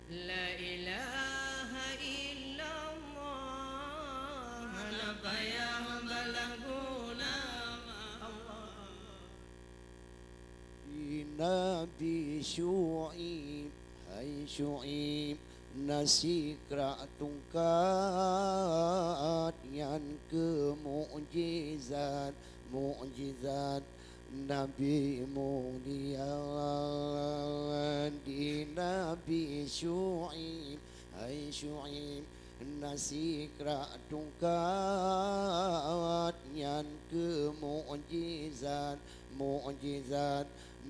La ilaha illallah, labbayah balaguna Allah. Nabi Syu'ib, hai Syu'ib, nasikra tungkat yang ke mukjizat, mukjizat Nabi mulia di Nabi Syu'ib, hai Syu'ib, nasikra tungkat yang ke mukjizat, mukjizat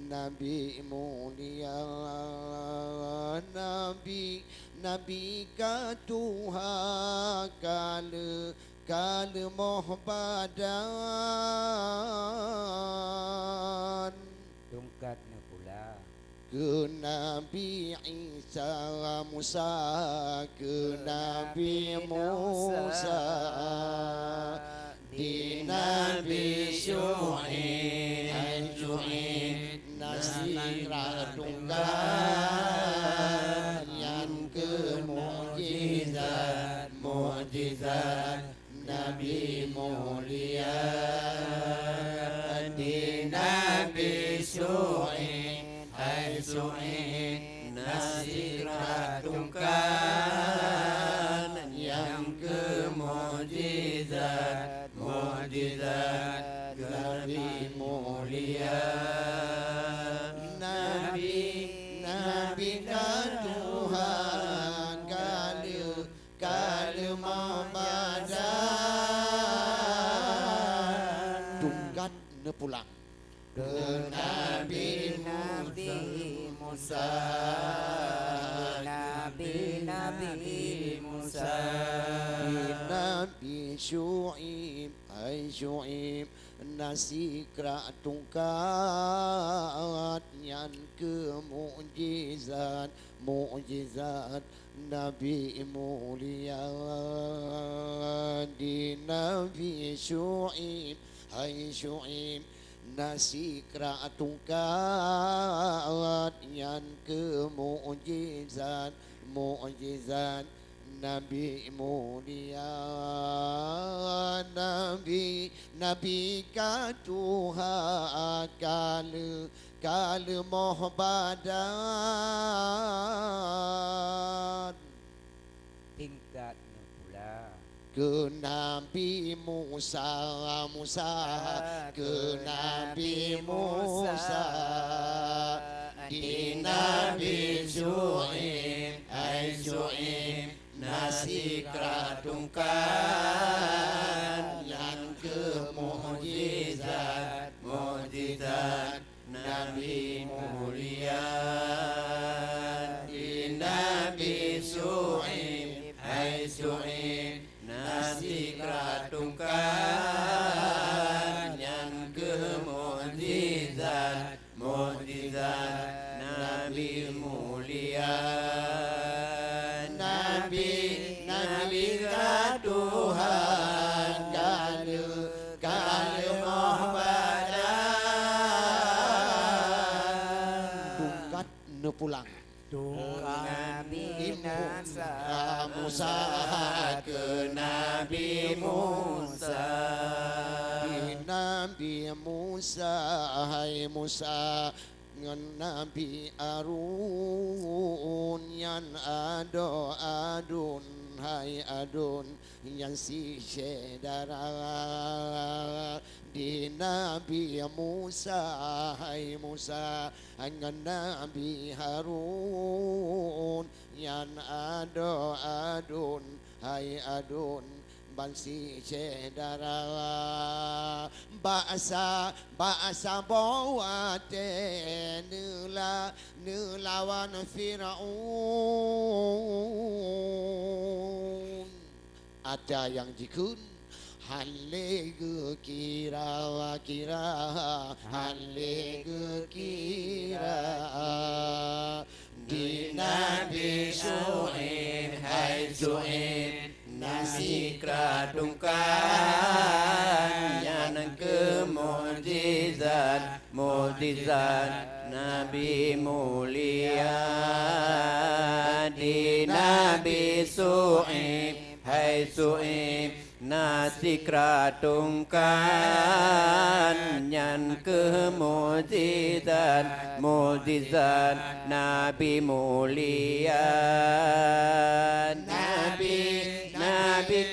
Nabi mulia, Nabi ka Tuhan kala mohbadan Tungkatnya pula ke Nabi Isa Musa, ke Nabi Musa di Nabi Syu'ib, hai Syu'ib, nasikra tungkat yang ke mukjizat, mukjizat Nabi mulia di Nabi Syu'ib, hai Syu'ib, nasikra tungkat yang ke mukjizat, mukjizat Nabi mulia, Nabi ka Tuhan kala mabadan tungkat ne pulang ke Nabi Musa, Nabi Musa di Nabi Syu'ib, hai Syu'ib, nasikra tungkat yang ke mukjizat, mukjizat Nabi mulia di Nabi Syu'ib, hai Syu'ib, nasikra tungkat yang ke mukjizat, mukjizat Nabi mulia, Nabi ka Tuhan kala mohbadan tingkatnya pula ke Nabi Musa, ke Nabi Musa di Nabi Syu'ib, hai Syu'ib, nasikra tungkat yang ke mukjizat, mukjizat Nabi mulia di Nabi Syu'ib, hai Syu'ib, nasikra tungkat yang ke mukjizat, mukjizat Nabi mulia, Nabi ka Tuhan kala mohbadan tungkat ne pulang Nabi Musa ke Nabi Musa di Nabi Musa, hai Musa, ngan Nabi Arun yang adun, hai adun yang si sedara di Nabi Musa, hai Musa, ngan Nabi Harun yang adun, hai adun bansi cedara bahasa bawa nelawan Firaun ada yang jikun halle kira halle kira di Nabi Syu'ib, hai Syu'ib, nasikra tungkat yang ke mukjizat, mukjizat Nabi mulia di Nabi Su'ib Hai Su'ib Nasi keratungkan Nyan kemujizat Mujizat Nabi mulia Nabi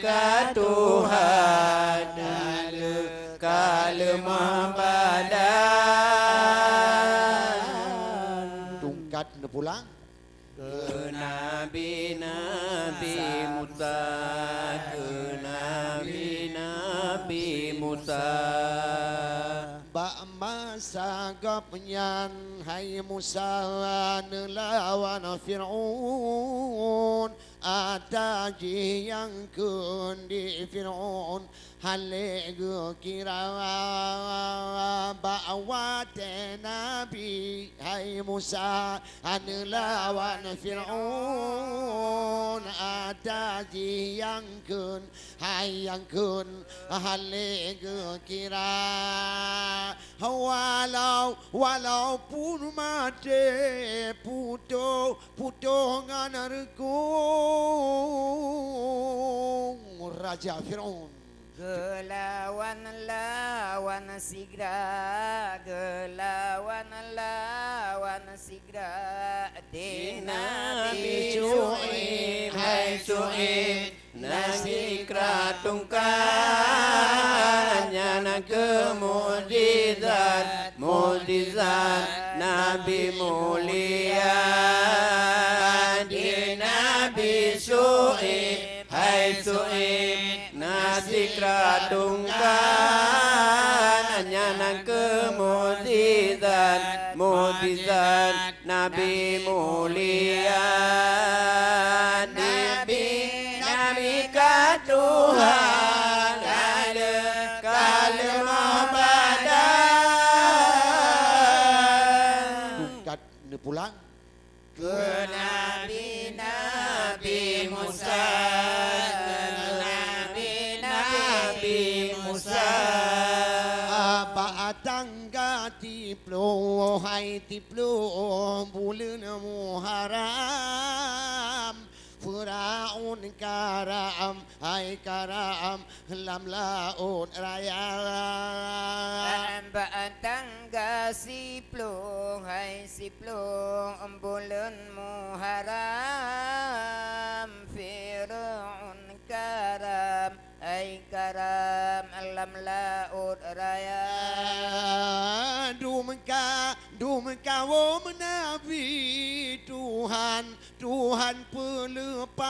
katuhan Kalemah badan Tungkat na pulang Ke Nabi Musa Ke Nabi Musa Ba masa gapnyan Hai Musa Nelawan Fir'aun Ada yang kundi Fir'aun Halik kira Bawa Nabi Hai Musa Nelawan Fir'aun Ada yang kun Hai yang kun Halik kira Walaupun mati Putuh nganarkung Raja Fir'aun Gelawan sigra Gelawan sigra Di Nabi Su'ib Hai Su'ib Nasi keratungkan Nyana kemujizat Mujizat Nabi mulia Di Nabi Su'ib Hai Su'ib Nasi keratungkan Nyana kemujizat Mujizat Nabi mulia Nabi katuhan Kalemah badan Tungkat na pulang Ke Nabi Musa Ke Nabi Musa Tangga tiplo hai tiplo bulan Muharram Firaun karam hai karam lam laut raya Tangga siplo hai siplo bulan Muharram Fir'aun karam hai karam alam laut raya Dumka wom Nabi Tuhan pelepah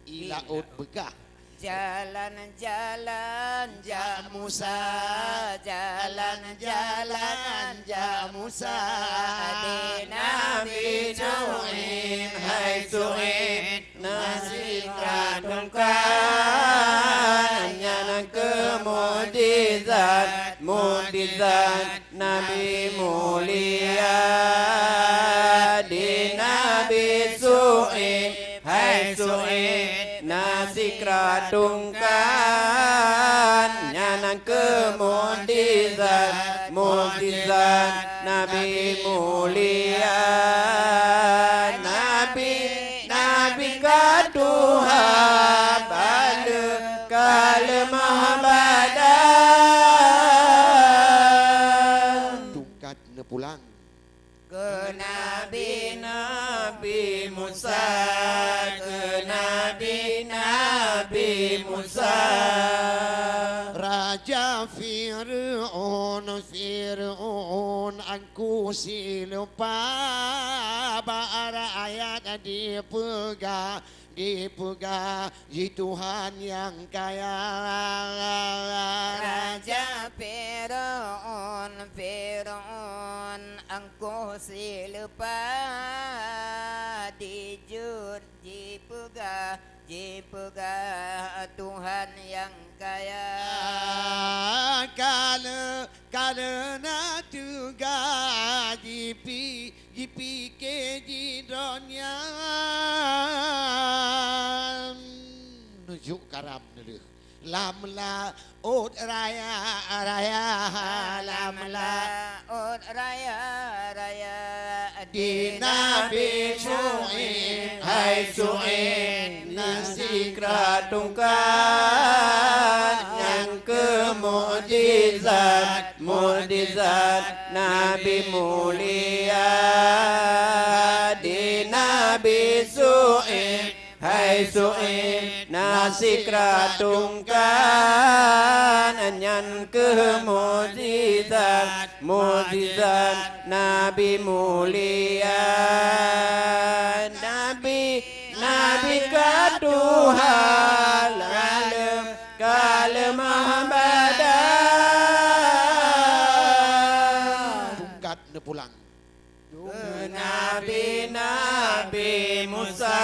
Ilaut begah Jalan-jalan Jak Musa Jalan-jalan Jak Musa Di Nabi Su'ib Hai Su'ib Nasi keratungkan Nyana kemujizat Mujizat Nabi mulia Di Nabi Su'ib Hai Su'ib Nasi keratungkan Nyana kemujizat Mujizat Nabi mulia Nabi katuhan Kalemah badan Tungkat na pulang Ke Nabi Musa Ke Nabi Musa Raja Fir'aun Aku silupa Bara ayat dipegang Di Tuhan yang kaya Raja Fir'aun Angku silupa Dijud jipega Tuhan yang kaya Karena juga dipikir di dunia Nujuk karam dulu Lamla ut raya Lamla ut raya di Nabi Syu'aib Hai Syu'aib Nasikra tungkan yang kemukjizat mukjizat Nabi mulia di Nabi Syu'aib Hai Syu'aib Nasikra tungkan yang kemukjizat mukjizat Nabi mulia Nabi ka Tuhan alam kalam badan tungkat ne pulang Nabi Musa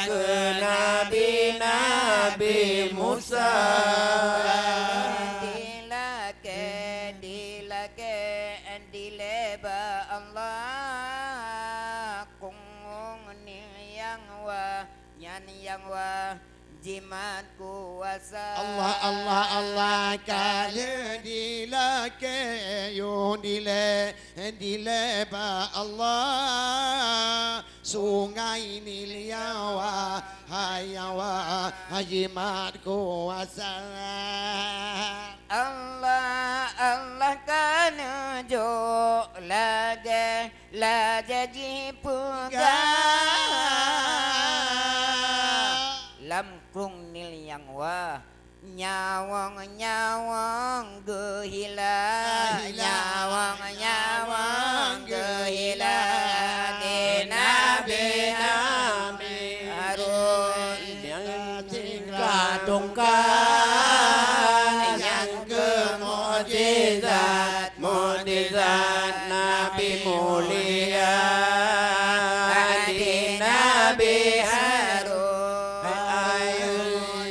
ke Nabi Musa dileba Allah kung ni yang wa nyan yang wa jimat kuasa Allah kale dilake yo dile ba Allah sungai niliawa hayawa hajimat kuasa Allah kan jo la jadi puga lam krung nil yang wa nyawang gehila nyawang gehila di Nabi Harun yang tingkat tungkan yang kemukjizat mukjizat Nabi mulia di Nabi Harun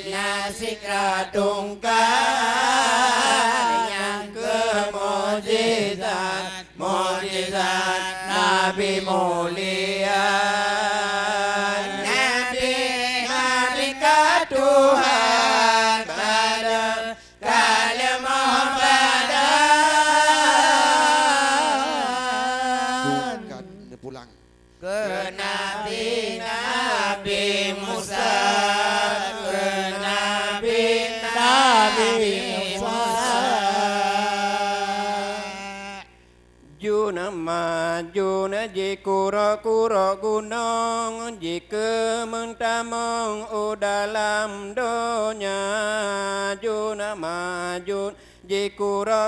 Nasikra tungkan yang kemukjizat mukjizat Nabi mulia Nabi ka Tuhan pada kalimah badan tungkat ne pulang ke Nabi Musa ke Nabi Musa Juna maju jikura gunung jika mentamong dalam donya Juna maju jikura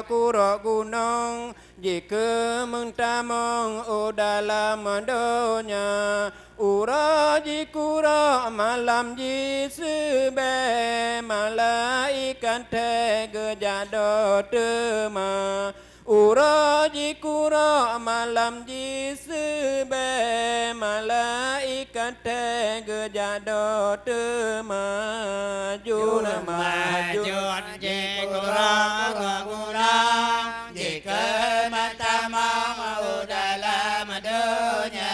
gunung jika mentamong dalam donya ura jikura malam jisbe malaikat tegejado tema ura jikura malam jisbe malaikat tegejado tema juna majun jikura jika matamang dalam dunia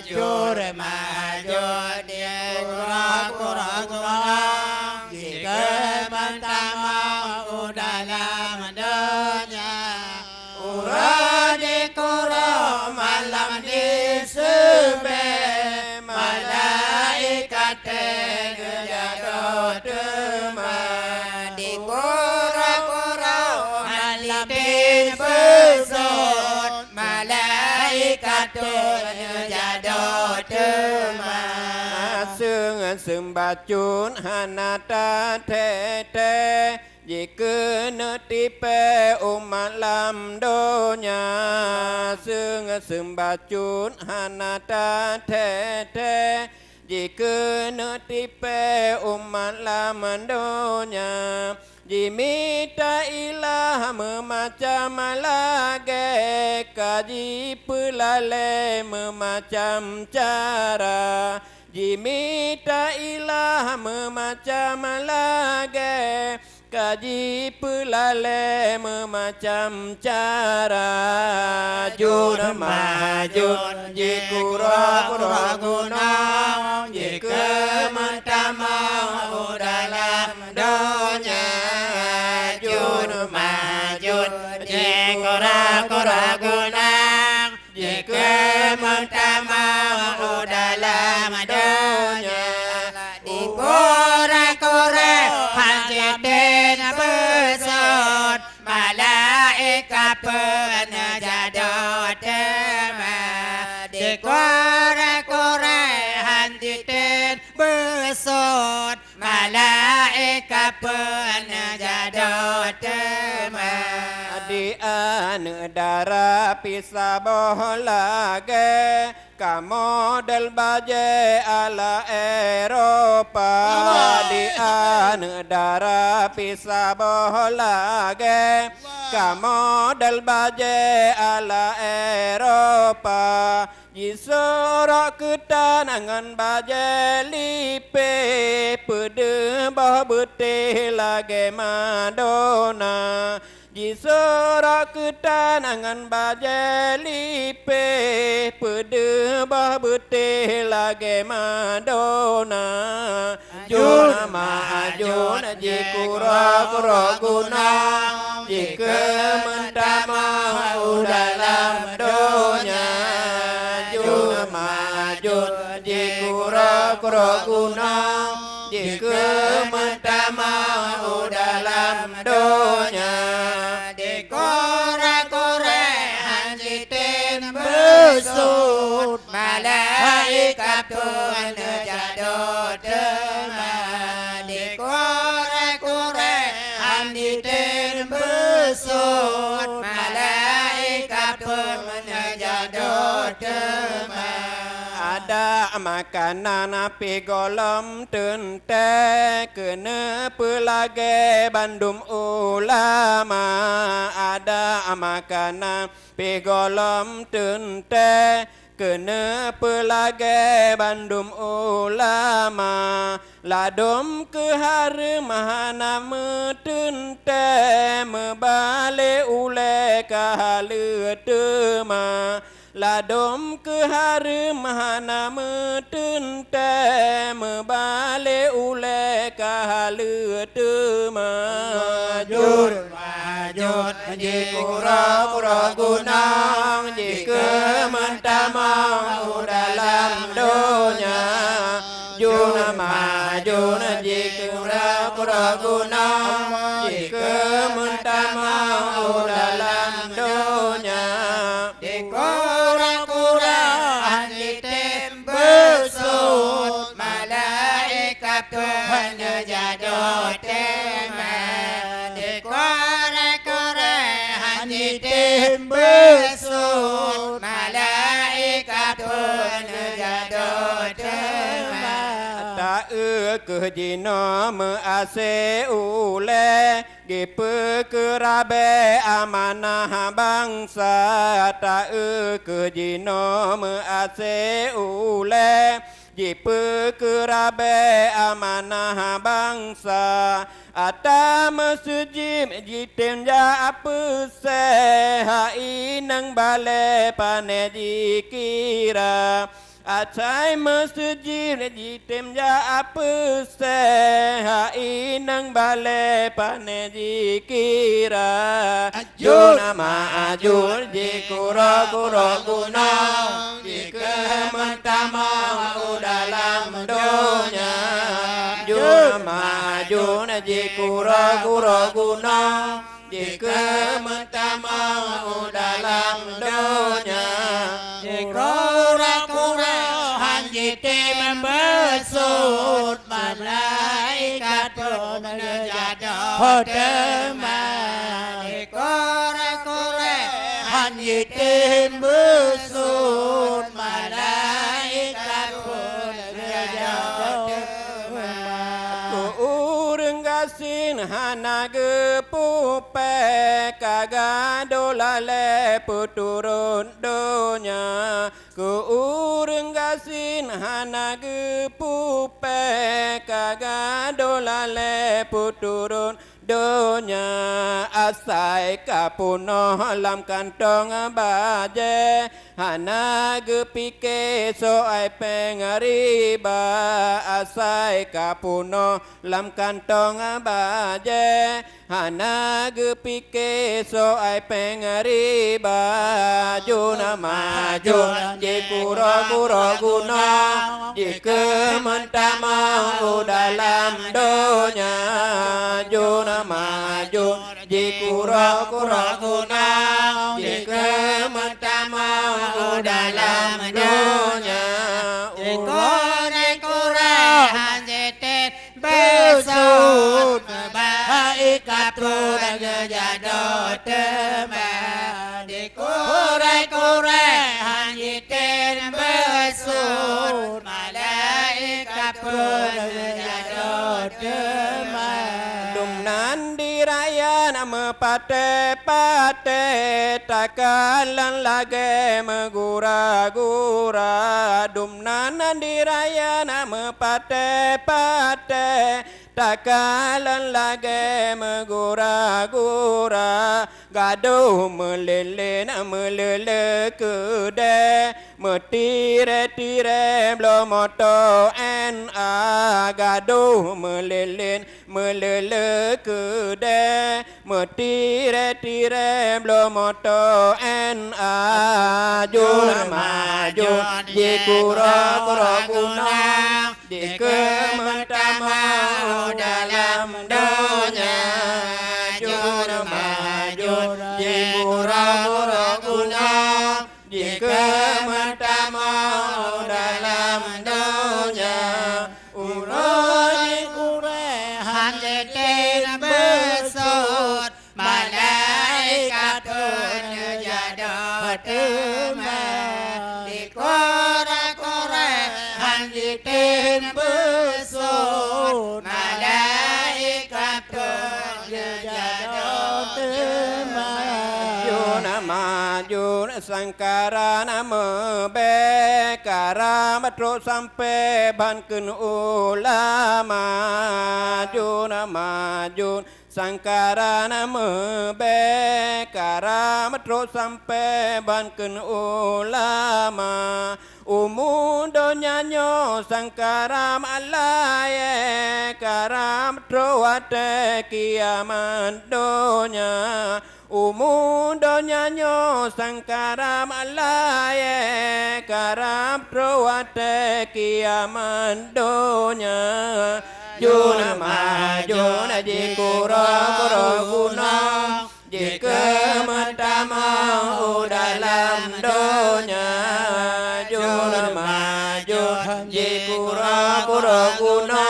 jure majun jikura jika matamang dalam dunia Uradikura malam disebe malaikat tegejado tema dikura-kura malam disebut malaikat tegejado tema sembacun hanata tete jika netipe umat lam donya sembacun hanata tete jika netipe umat lam donya Jimita ilah memacam lage kaji pelale memacam cara Jimita ilah memacam lage kaji pelale memacam cara jun majun jikura gunung jika mentamau dalam donya jun majun jikura gunung jika mentama dalam dunia Dikore-kore hanjitin besut malaikat penjadot Dikore-kore hanjitin besut malaikat penjadot di anu dara pisah bohlage kamu del baje ala Eropa di anu dara pisah bohlage kamu del baje ala Eropa Jisora ketanangan baje lipe pede bah bete lage Madonna Jisora ketanangan baje lipe pede bah bete lage Madonna Juna majuna jikura kura guna jika mentama dalam dunia Juna majun jikura kura guna jika mentama dalam dunia Dikore-kore hanjitin besut malaikat penjadot Dikore-kore hanjitin besut malaikat penjadot Ada makanan api golem tente kena pelage bandum ulama Ada makanan api golem tente kena pelage bandum ulama Ladum ke hari mahana metente mebale ule kahale tema Ladom ke hari mahana metente mebale ule kahale tema Jur majut jikura kura gunang jika mentama dalam dunia Juna majuna jikura kura gunang jika mentama dalam dunia Dikore-kore hanjitin besut malaikat penjadot Dikore-kore hanjitin besut malaikat penjadot Tak ke jino mease ule Gipe kerabe amanah bangsa Tak ke jino mease ule Gipe kerabe amanah bangsa Ata mesujim jitim ja apa sehai nang bale pane jikira Acai mesujim jitim ja apa sehai nang bale pane jikira Juna ma'ajur jikura kura guna Jika mentama dalam dunia Juna ma'ajur jikura kura guna Jika mentama dalam dunia Dikore-kore hanjitin besut malaikat penjadot Dikore-kore hanjitin besut malaikat penjadot Urang gasin hana gepupe kagadolale puturun dunia urang gasin hana gepupe kagadolale puturun dunia asai kapuno lam kantong baje hana gepike soai pengariba asai kapuno lam kantong baje hana gepike so ai pengariba juna maju je kuro guna jika mentama dalam donya juna maju je kuro guna jika mentama dalam donya Besut baik katru jadot teman di kure hanjitin besut malaikat pun jadot teman dumnan diraya nama pate takalan lage megura-gura dumnan diraya nama pate takalan lage megura-gura gaduh melele kede metire blomoto gaduh melele kede metire blomoto juna maju di kuro guna di kementama dalam donya juna maju di kuro guna di kementama dalam donya uroi kurehan jetin besut malaikat pun jadot teman di kurehan jetin besut malaikat pun jadot teman juna maju sangkara nama bekara matro sampai banken ulama juna maju sangkara nama bekara matro sampai banken ulama umundo nyanyo sangkaram alaye karam troate kiaman donya umundo nyanyo sangkaram alaye karam troate kiaman donya juna maju ji kuro guna ji kementama dalam donya juna maju ji kuro guna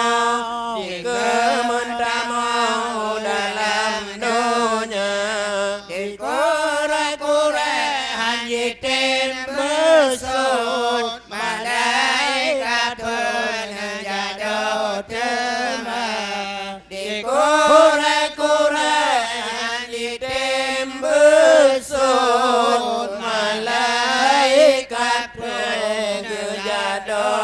ji kementama dalam donya di kure hanjitin besut malaikat pun jadot teman di kure hanjitin besut malaikat pun jadot